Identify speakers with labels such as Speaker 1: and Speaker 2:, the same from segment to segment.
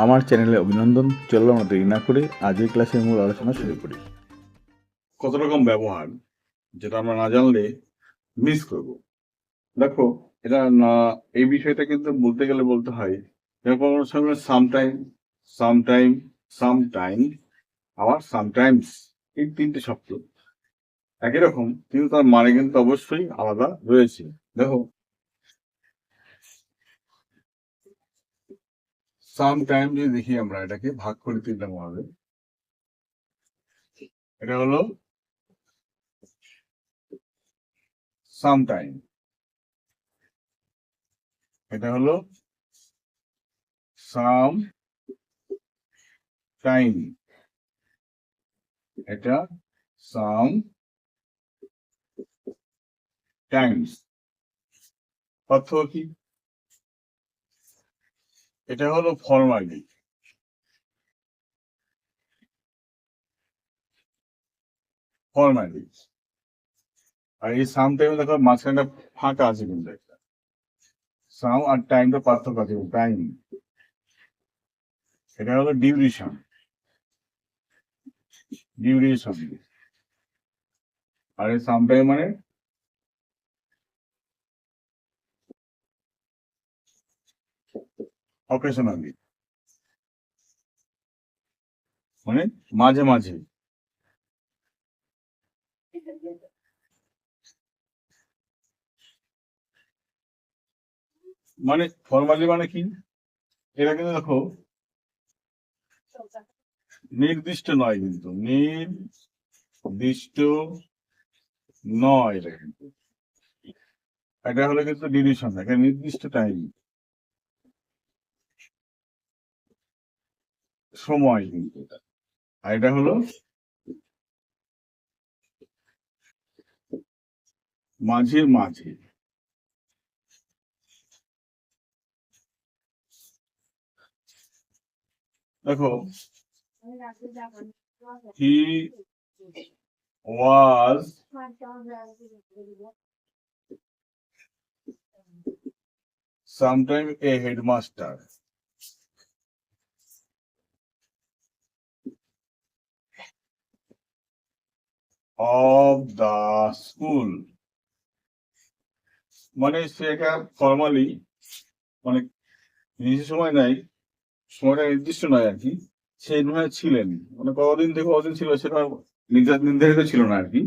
Speaker 1: আমার চ্যানেলে অভিনন্দন। চলো আমরা দেরি না করে আজকের ক্লাসের মূল আলোচনা শুরু করি। কত রকম ব্যবহার যেটা আমরা না জানলে মিস করব। দেখো, এটা না, এই বিষয়টা কিন্তু বলতে গেলে বলতে হয় যেমন সামটাইম, সামটাইম, সামটাইম, আবার সামটাইমস, এই তিনটে শব্দ একই রকম কিন্তু তার মানে কিন্তু অবশ্যই আলাদা রয়েছে। দেখো, সামটাইম যদি দেখি আমরা এটাকে ভাগ করে তিনটা ভাবে, এটা হলো সামটাইম, এটা হলো সাম টাইম, এটা সাম টাইমস। পার্থক্য কি? এটা হলো ফর্মালি, ফর্মালি। আর এই সাম টাইমে দেখো মাঝখানে ফাঁকা আছে কিন্তু একটা। সাম আর টাইমটা পার্থক্য আছে, টাইম, এটা হলো ডিউরেশন, ডিউরেশন। আর এই সাম টাইম মানে অকেশনালি, মানে মাঝে মাঝে। মানে ফর্মালি মানে কি? এটা কিন্তু দেখো নির্দিষ্ট নয়, কিন্তু নির্দিষ্ট নয় এটা কিন্তু। এটা হলো কিন্তু ডিউরেশন, একটা নির্দিষ্ট টাইম, সময় কিন্তু এটা। আর এটা হলো মাঝে মাঝে। দেখো, he was sometime a headmaster of the school। মানে সে একটা ফর্মালি, মানে নির্দিষ্ট সময় নাই, সময়টা নির্দিষ্ট নয় আর কি, সেই সময় ছিলেন। মানে কতদিন থেকে কতদিন ছিল সেটা নির্ধারিত ছিল না আর কি,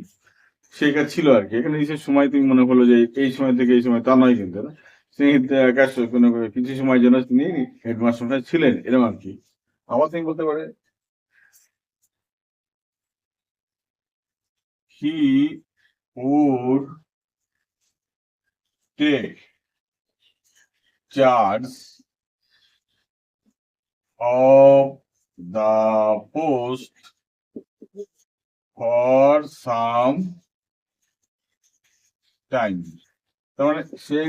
Speaker 1: সেটা ছিল আর কি। এখানে নির্দিষ্ট সময় তুমি মনে করলো যে এই সময় থেকে এই সময়, তা নয় কিন্তু না। তিনি কোনো কিছু সময়ের জন্য তিনি হেডমাস্টার ছিলেন, এরকম আর কি। আবার তুমি বলতে পারে he would take charge of the post for some time। তার মানে সে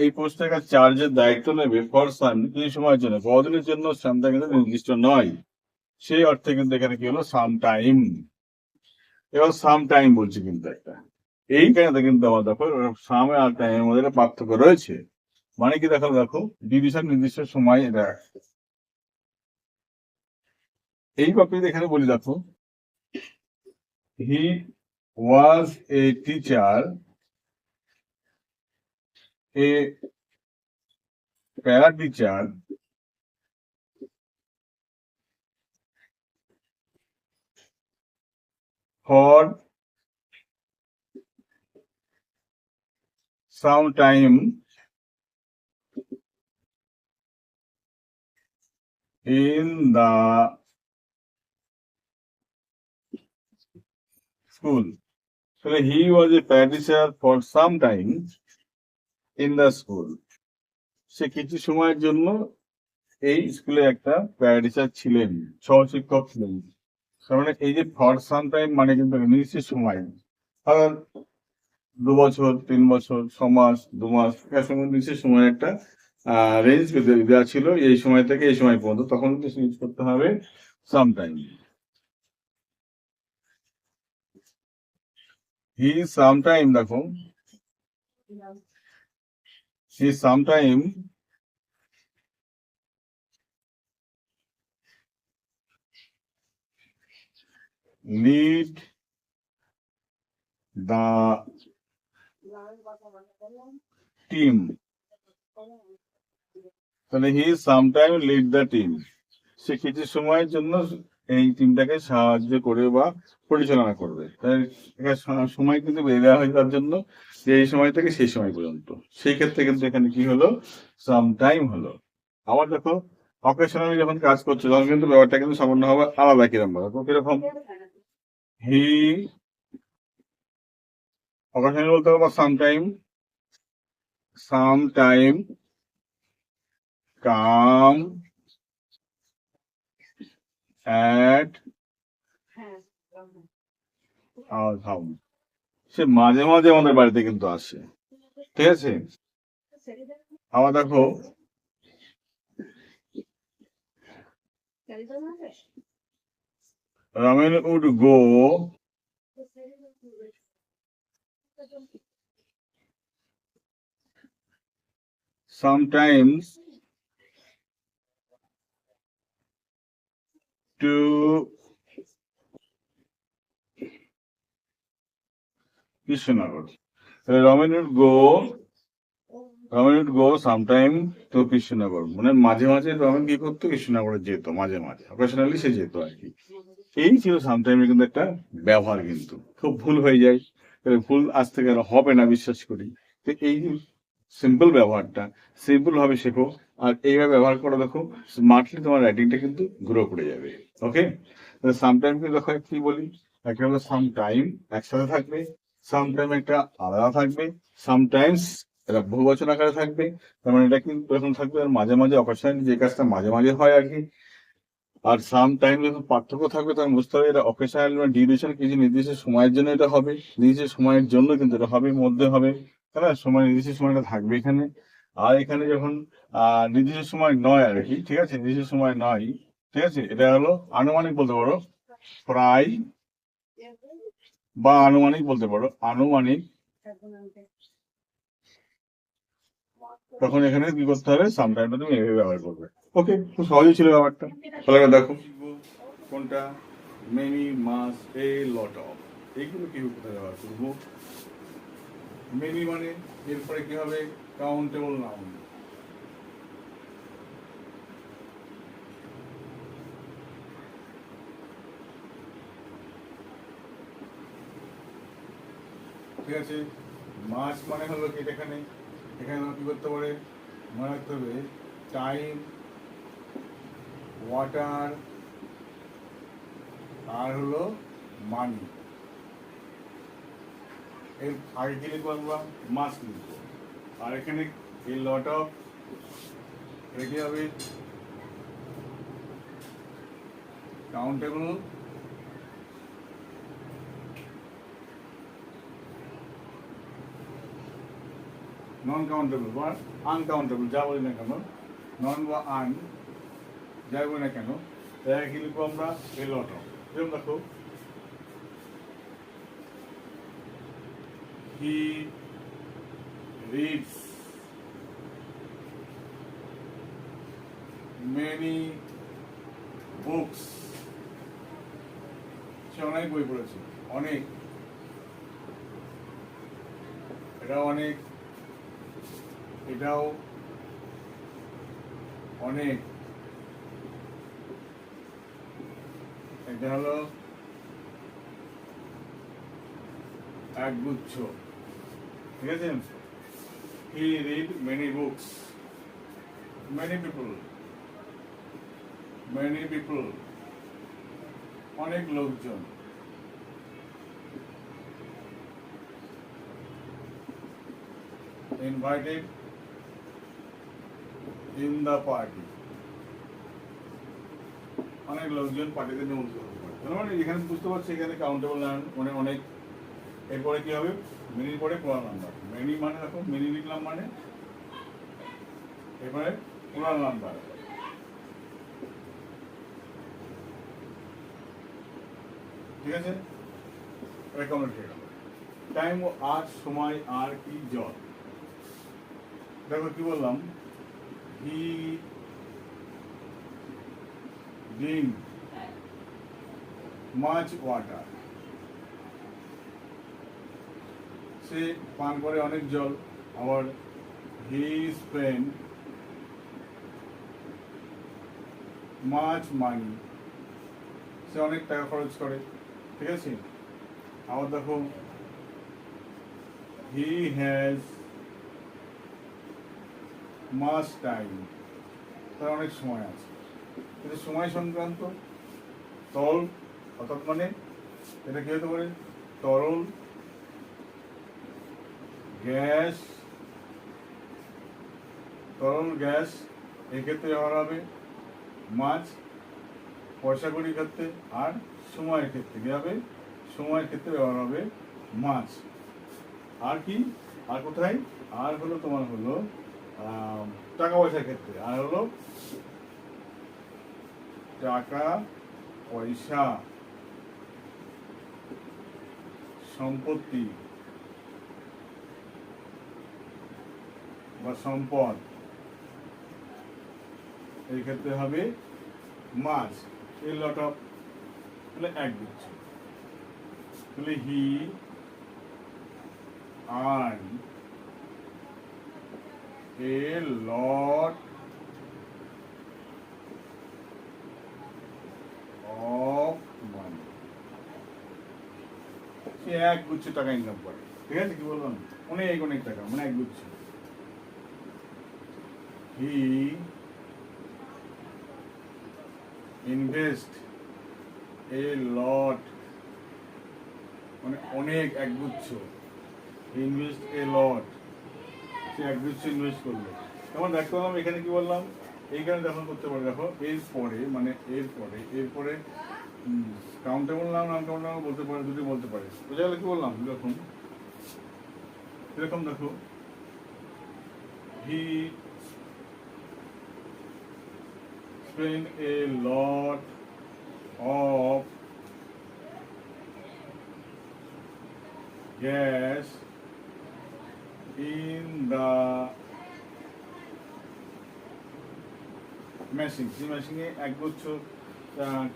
Speaker 1: এই পোস্ট থেকে চার্জের দায়িত্ব নেবে ফর সাম, কিছু সময়ের জন্য, কতদিনের জন্য সামটা কিন্তু নির্দিষ্ট নয়। সেই অর্থে কিন্তু এখানে কি হলো, সাম টাইম। এবার সাম টাইম বলছি কিন্তু একটা, এইখানে কিন্তু আমার দেখো সাম আর টাইমের মধ্যে একটা পার্থক্য রয়েছে। মানে কি দেখো, দেখো ডিভিশন নির্দিষ্ট সময়, এটা এই কপিতে এখানে বলি দেখো, হি ওয়াজ a teacher, A para teacher for some time in the school। So he was a practitioner for some time in the school। সে কিছু সময়ের জন্য এই স্কুলে একটা প্যারাটিচার ছিলেন, সহশিক্ষক ছিলেন। তার মানে এই যে ফর সাম টাইম মানে কিন্তু নিশ্চিত সময়, ধর 2 বছর, 3 বছর, 6 মাস, 2 মাস, নিশ্চিত সময় একটা রেঞ্জ দেওয়া ছিল, এই সময় থেকে এই সময় পর্যন্ত, তখন কিন্তু ইউজ করতে হবে সাম টাইম। হি সাম টাইম, দেখো he sometime lead the team. তাহলে he sometime lead the team, সে কিছু সময়ের জন্য এই টিমটাকে সাহায্য করে বা পরিচালনা করবে। সময় কিন্তু বেঁধে দেওয়া হয় তার জন্য, যে এই সময় থেকে সেই সময় পর্যন্ত। সেই ক্ষেত্রে কিন্তু এখানে কি হলো, সামটাইম হলো। আবার দেখো অকেশনালি যখন কাজ করছে তখন কিন্তু ব্যাপারটা কিন্তু সামান্য হবে আলাদা। কিরকম ভাবে, কিরকম হি অকেশনালি বলতে হবে, sometime come at our house, সে মাঝে মাঝে আমাদের বাড়িতে কিন্তু আসে, ঠিক আছে। আবার দেখো Ramen would go sometimes to Krishnagar. Ramen would go sometime to Krishnagar. মানে মাঝে মাঝে রমেন কি করতো, কৃষ্ণনগরে যেত মাঝে মাঝে, অকেশনালি সে যেত আর কি। এই ছিল সামটাইমের কিন্তু একটা ব্যবহার, কিন্তু খুব ভুল হয়ে যায়। ভুল আজ থেকে আর হবে না বিশ্বাস করি। তো এই সিম্পল ব্যবহারটা সিম্পল ভাবে শেখো, আর এইভাবে ব্যবহার করে দেখো, স্মার্টলি তোমার রাইটিংটা কিন্তু গ্রো করে যাবে। ওকে, সামটাইম কিন্তু দেখো কি বলি, একটা হলো সামটাইম একসাথে থাকবে, সামটাইম একটা আলাদা থাকবে, সামটাইমস এটা বহুবচন আকারে থাকবে। তার মানে এটা কিন্তু এরকম থাকবে, আর মাঝে মাঝে অকেশনালি যে কাজটা মাঝে মাঝে হয় আর কি। আর সাম টাইম যখন পার্থক্য থাকবে তখন বুঝতে হবে এটা অকেশনাল বা ডিউরেশন, কিছু নির্দিষ্ট সময়ের জন্য এটা হবে, নির্দিষ্ট সময়ের জন্য কিন্তু এটা হবে, মধ্যে হবে, তাই না? সময় নির্দিষ্ট সময়টা থাকবে এখানে। আর এখানে যখন নির্দিষ্ট সময় নয় আর কি, ঠিক আছে, নির্দিষ্ট সময় নয়, ঠিক আছে, এটা হলো আনুমানিক বলতে পারো, প্রায় বা আনুমানিক বলতে পারো, আনুমানিক। তখন এখানে কি করতে হবে, সামটাইমটা তুমি এভাবে ব্যবহার করবে। ওকে, খুব সহজই ছিল ব্যাপারটা। তাহলে এবার দেখো কোনটা, many, mass, A, lot of, এইগুলো কি কোথায় ব্যবহার করবো। মেনি মানে এরপরে কি হবে, কাউন্টেবল নাউন। ঠিক আছে, মাস মানে হলো কি, এখানে এখানে কি করতে পারে, মনে রাখতে হবে টাইম, ওয়াটার, আর হলো মানি। এর আগে কি লিখবো আমরা, মাস লিখবো। আর এখানে এই লট অফ, এটা কি হবে, কাউন্টেবল, নন কাউন্টেবল বা আনকাউন্টেবল, যা বলি না কেন, নন বা আন যাই বলি না কেন, তাই কি লিখবো আমরা, এ লট অফ। যেমন দেখো, হি রিডস মেনি বুকস, সে অনেক বই পড়েছে, অনেক, এটাও অনেক, এটাও অনেক, এটা হলো একগুচ্ছ, ঠিক আছে। He read many books, many people, অনেক লোকজন। ইনভাইটেড ইন দ্য পার্টি, অনেক লোকজন পার্টিতে নিমন্ত্রণ করতে পারে। মানে এখানে বুঝতে পারছি, এখানে কাউন্টেবল নাউন মানে অনেক, এরপরে কি হবে, মিনির পরে পুরা নাম্বার। মেনি মানে দেখো, মিনি লিখলাম মানে এরপরে পুরা নাম্বার, ঠিক আছে। রেকমেন্ড হয়ে গেল। টাইম ও আর, সময় আর কি, জল। দেখো কি বললাম, হি ড্রিঙ্ক মাচ ওয়াটার, সে পান করে অনেক জল। আবার হি স্পেন্ড মাচ মানি, সে অনেক টাকা খরচ করে, ঠিক আছে। আবার দেখো হি হ্যাজ মাচ টাইম, তার অনেক সময় আছে। কিন্তু সময় সংক্রান্ত তরল, অর্থাৎ মানে এটা কি হতে পারে, তরল, গ্যাস, তরল গ্যাস, এক্ষেত্রে ব্যবহার হবে মাছ, পয়সা কড়ির ক্ষেত্রে, আর সময়ের ক্ষেত্রে কি হবে, সময়ের ক্ষেত্রে ব্যবহার হবে মাছ। আর কি, আর কোথায়, আর হলো তোমার হলো টাকা পয়সার ক্ষেত্রে, আর হলো টাকা পয়সা, সম্পত্তি বা সম্পদ, এই ক্ষেত্রে হবে মাছ। এ লট অফ, তাহলে এক গুচ্ছ, তাহলে হি earn A lot of money, সে এক গুচ্ছ টাকা ইনকাম করে, ঠিক আছে। কি বললাম, অনেক অনেক টাকা, মানে এক গুচ্ছ। হি ইনভেস্ট এ লট, মানে অনেক, একগুচ্ছ, ইনভেস্ট এ লট, সে একগুচ্ছ ইনভেস্ট করলো। যেমন দেখতে পেলাম এখানে কি বললাম, এইখানে যখন করতে পারে, দেখো এরপরে, মানে এরপরে কাউন্টেবল নাম, আনকাউন্টেবল নাম বলতে পারে, দুটি বলতে পারে। বোঝা গেল কি বললাম, এরকম এরকম দেখো, হি spend a lot of gas in the machine, সেই মেশিনে একগুচ্ছ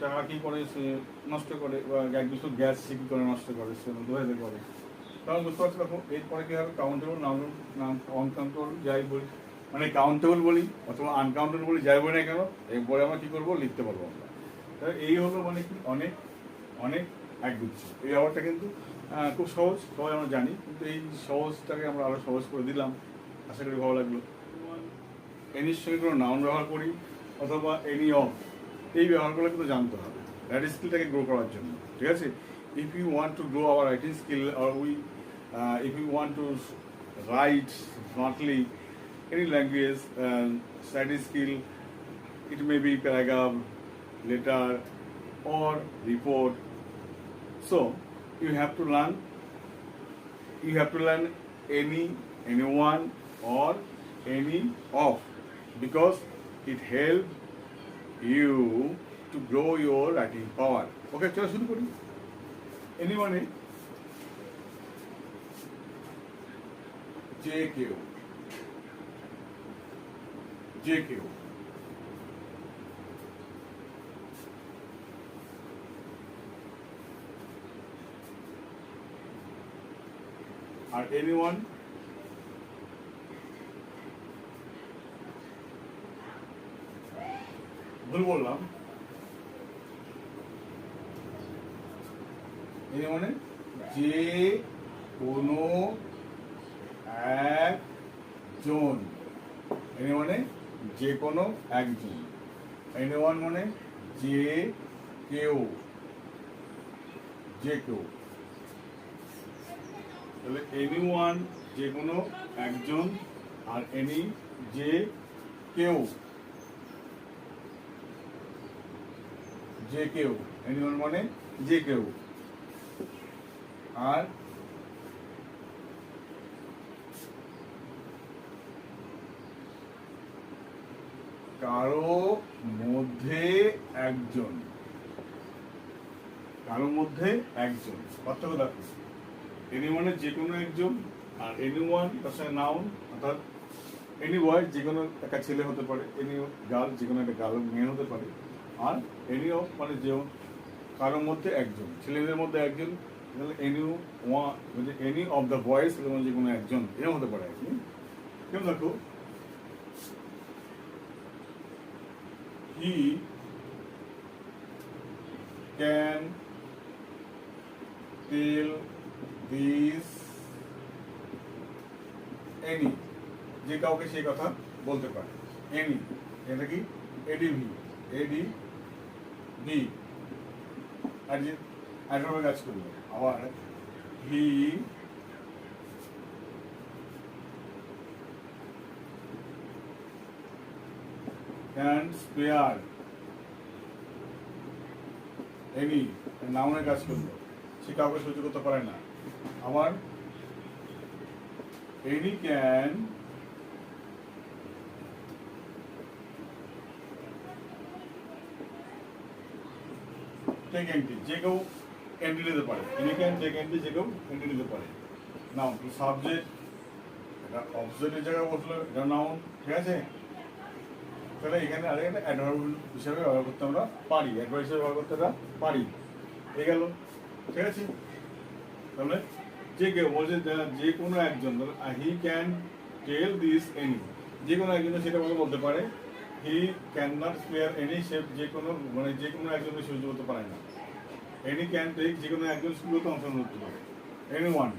Speaker 1: টাকা কি করে সে নষ্ট করে, বা একগুচ্ছ গ্যাস সে কি করে নষ্ট করে, সে দোহাইতে করে। কারণ বুঝতে পারছি, দেখো এরপরে কি হবে, কাউন্টেবল নাম, আনকাউন্টেবল যাই বলি, মানে কাউন্টেবল বলি অথবা আনকাউন্টেবল বলি, যাই বলি না কেন, এরপরে আমরা কি করবো, লিখতে পারবো আমরা। এই হলো মানে কি, অনেক অনেক একগুচ্ছ। এই ব্যাপারটা কিন্তু খুব সহজ, সবাই আমরা জানি, কিন্তু এই সহজটাকে আমরা আরো সহজ করে দিলাম, আশা করি ভালো লাগলো। এনির সঙ্গে কোনো নাউন ব্যবহার করি অথবা এনি অফ, এই ব্যবহারগুলো কিন্তু জানতে হবে রাইটিং স্কিলটাকে গ্রো করার জন্য, ঠিক আছে। If you want to grow our writing skill, or if you want to write smartly any language, study skill, it may be paragraph, letter, or report. So you have to learn any, anyone, or any of, because it helps you to grow your writing power. Okay, চলো শুরু করি। Any মানে যে কেউ, যে কেউ, আর anyone ভুল বললাম, এনি মানে যে কোনো একজন, এনি মানে যে কোনো একজন, এনিওয়ান মানে যে কেউ, যে কেউ। তাহলে এনিওয়ান যে কোনো একজন, আর এনি যে কেউ, যে কেউ, এনিওয়ান মানে যে কেউ, আর কারো মধ্যে একজন, কারো মধ্যে একজন। পার্থক্য দেখো, এনি মানে যে কোনো একজন, আর এনিওয়ান তার সঙ্গে নাউন, অর্থাৎ এনি বয় যে কোনো একটা ছেলে হতে পারে, এনি গার্ল যে কোনো একটা গার্ল মেয়ে হতে পারে, আর এনি অফ মানে যে কারোর মধ্যে একজন, ছেলেদের মধ্যে একজন, any one, any of the boys, যে কোনো একজন এরকম হতে পারে আর কি। কেমন দেখো, he can tell this any, যে কাউকে সেই কথা বলতে পারে। এনি, এটা কি এডিভি, এডি বি, আর যে অ্যাডভার্বে কাজ করলো। আবার হি ক্যান স্পেয়ার এনি, নাউনের কাজ করলো, সে কাউকে সহ্য করতে পারে না। আবার এনি ক্যান টেক এন্ট্রি, যে কেউ এন্ট্রি নিতে পারে। এনি ক্যান টেক এন্ট্রি, যে কেউ এন্ট্রি নিতে পারে। নাউন সাবজেক্ট, এটা অবজেক্টের জায়গায় বসলো, এটা নাউন, ঠিক আছে। তাহলে এখানে আরেকটা অ্যাডভার্ব হিসাবে ব্যবহার করতে আমরা পারি, অ্যাডভার্ব হিসাবে ব্যবহার করতে আমরা পারি। এই গেল, ঠিক আছে। তাহলে যে কেউ বলছে যে কোনো একজন, he can tell this any, যে কোনো একজন সেটা বলতে পারে। He can not spare any, সে যে কোনো মানে যে কোনো একজনকে সহ্য করতে পারে না। এনি ক্যান টেক, যে কোনো একজন স্কুলতে অংশগ্রহণ করতে পারে। Anyone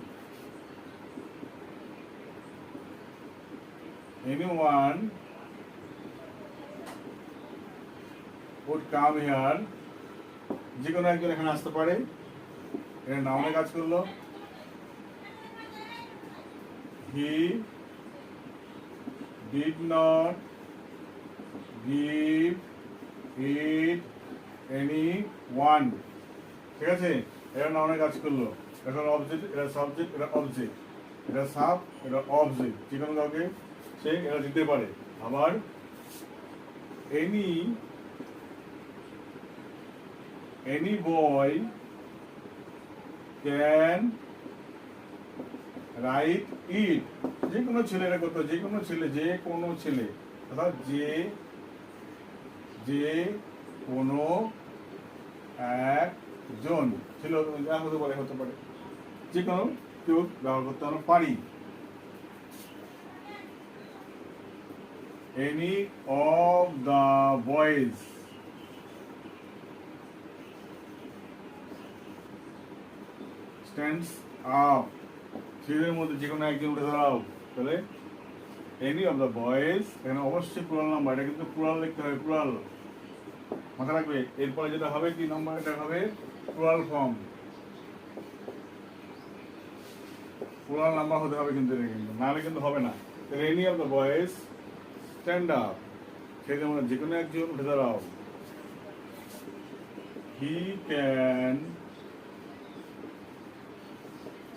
Speaker 1: would come here, যে কোনো একজন এখানে আসতে পারে। এটা নাউনে কাজ করলো। He did not give it anyone, ঠিক আছে। এটা নাউনে কাজ করলো। এটা অবজেক্ট, এটা সাবজেক্ট, এটা অবজেক্ট, এটা সাব, এটা অবজেক্ট, যে কোনো কাউকে সে এটা দিতে পারে। আবার any boy can write it, যে কোনো ছেলে এটা করতে, যে কোনো ছেলে, যে কোনো ছেলে, অর্থাৎ যে কোনো একজন ছেলে হতে পারে, যে কোনো কেউ ব্যবহার করতে আমরা পারি। Any of the boys stands up, ছেলেদের মধ্যে যে কোনো একজন উঠে দাঁড়াও। তাহলে any of the boys, এখানে অবশ্যই প্লুরাল নাম্বার, এটা কিন্তু প্লুরাল লিখতে হবে, প্লুরাল মাথা রাখবে। এরপরে যেটা হবে কি নাম্বার, এটা হবে প্লুরাল ফর্ম, প্লুরাল নাম্বার হতে হবে কিন্তু, এটা কিন্তু নাহলে কিন্তু হবে না। তাহলে any of the boys stand up, ছেলেদের মধ্যে যে কোনো একজন উঠে দাঁড়াও। He can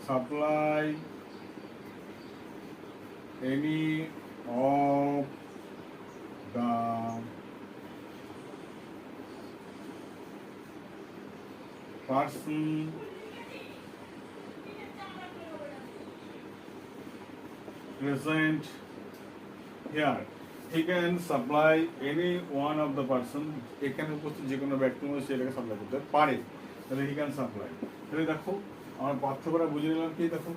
Speaker 1: supply any of the person present here. He can supply any one of the person, এখানে উপস্থিত যে কোনো ব্যক্তির মধ্যে সেটাকে সাপ্লাই করতে পারে। তাহলে he can supply। তাহলে দেখো আমার পার্থক্যটা বুঝে নিলাম কি, দেখো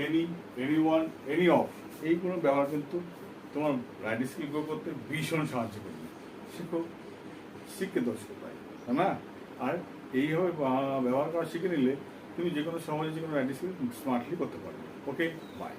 Speaker 1: any, any one, any of, এইগুলো ব্যবহার কিন্তু তোমার রাইটিং স্কিল গ্রো করতে ভীষণ সাহায্য করবে। শিখে দর্শক পাই, তাই না? আর এইভাবে ব্যবহার করা শিখে নিলে তুমি যে কোনো সমাজে যে কোনো রাইটিং স্কিল স্মার্টলি করতে পারবে। ওকে, বাই।